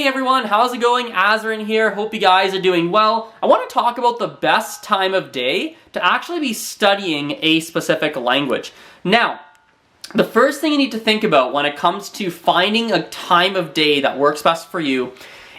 Hey everyone, how's it going? Azren here. Hope you guys are doing well. I want to talk about the best time of day to actually be studying a specific language. Now, the first thing you need to think about when it comes to finding a time of day that works best for you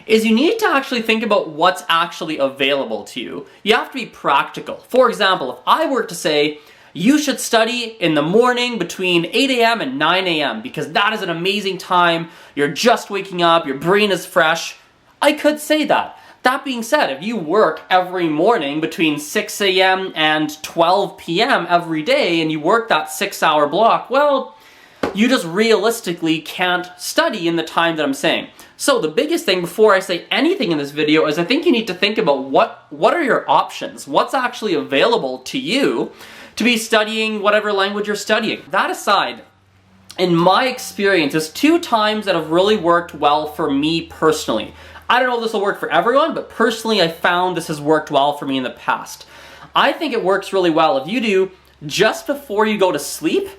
is you need to actually think about what's actually available to you. You have to be practical. For example, if I were to say, you should study in the morning between 8 a.m. and 9 a.m. because that is an amazing time. You're just waking up, your brain is fresh. I could say that. That being said, if you work every morning between 6 a.m. and 12 p.m. every day and you work that 6-hour block, well, you just realistically can't study in the time that I'm saying. So the biggest thing before I say anything in this video is I think you need to think about what are your options? What's actually available to you to be studying whatever language you're studying. That aside, in my experience, there's 2 times that have really worked well for me personally. I don't know if this will work for everyone, but personally I found this has worked well for me in the past. I think it works really well if you do just before you go to sleep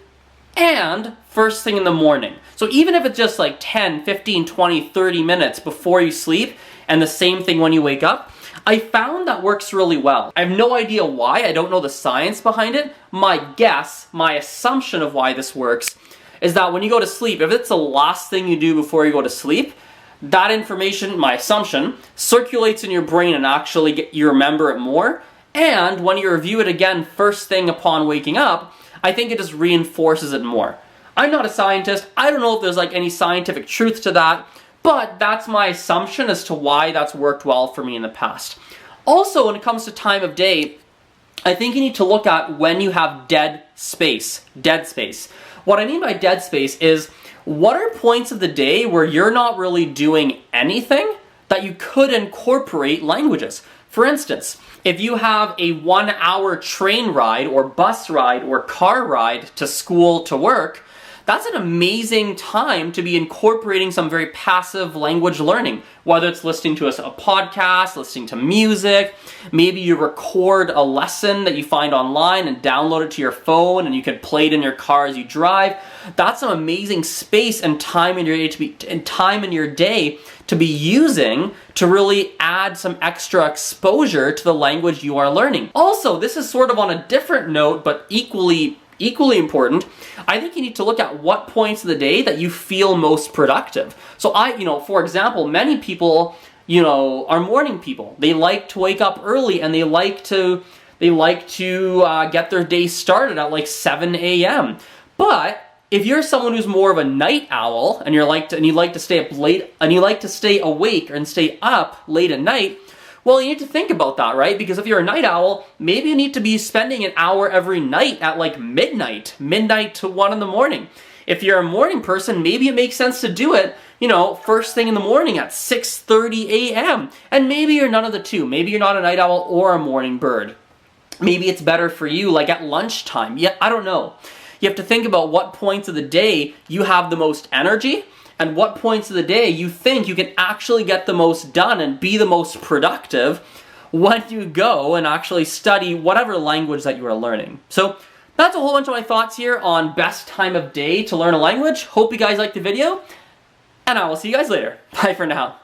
and first thing in the morning. So even if it's just like 10, 15, 20, 30 minutes before you sleep and the same thing when you wake up, I found that works really well. I have no idea why, I don't know the science behind it. My guess, my assumption of why this works is that when you go to sleep, if it's the last thing you do before you go to sleep, that information, my assumption, circulates in your brain and actually you remember it more. And when you review it again first thing upon waking up, I think it just reinforces it more. I'm not a scientist, I don't know if there's like any scientific truth to that, but that's my assumption as to why that's worked well for me in the past. Also, when it comes to time of day, I think you need to look at when you have dead space. Dead space. What I mean by dead space is, what are points of the day where you're not really doing anything that you could incorporate languages? For instance, if you have a 1-hour train ride or bus ride or car ride to school to work, that's an amazing time to be incorporating some very passive language learning, whether it's listening to a podcast, listening to music, maybe you record a lesson that you find online and download it to your phone and you can play it in your car as you drive. That's some amazing space and time in your day to be using to really add some extra exposure to the language you are learning. Also, this is sort of on a different note, but equally important, I think you need to look at what points of the day that you feel most productive. So for example, many people, are morning people. They like to wake up early and they like to get their day started at like 7 a.m. But if you're someone who's more of a night owl and you like to stay up late and you like to stay awake and stay up late at night, well, you need to think about that, right? Because if you're a night owl, maybe you need to be spending an hour every night at like midnight to 1 in the morning. If you're a morning person, maybe it makes sense to do it, first thing in the morning at 6:30 a.m. And maybe you're none of the two. Maybe you're not a night owl or a morning bird. Maybe it's better for you like at lunchtime. Yeah, I don't know. You have to think about what points of the day you have the most energy and what points of the day you think you can actually get the most done and be the most productive when you go and actually study whatever language that you are learning. So that's a whole bunch of my thoughts here on best time of day to learn a language. Hope you guys liked the video, and I will see you guys later. Bye for now.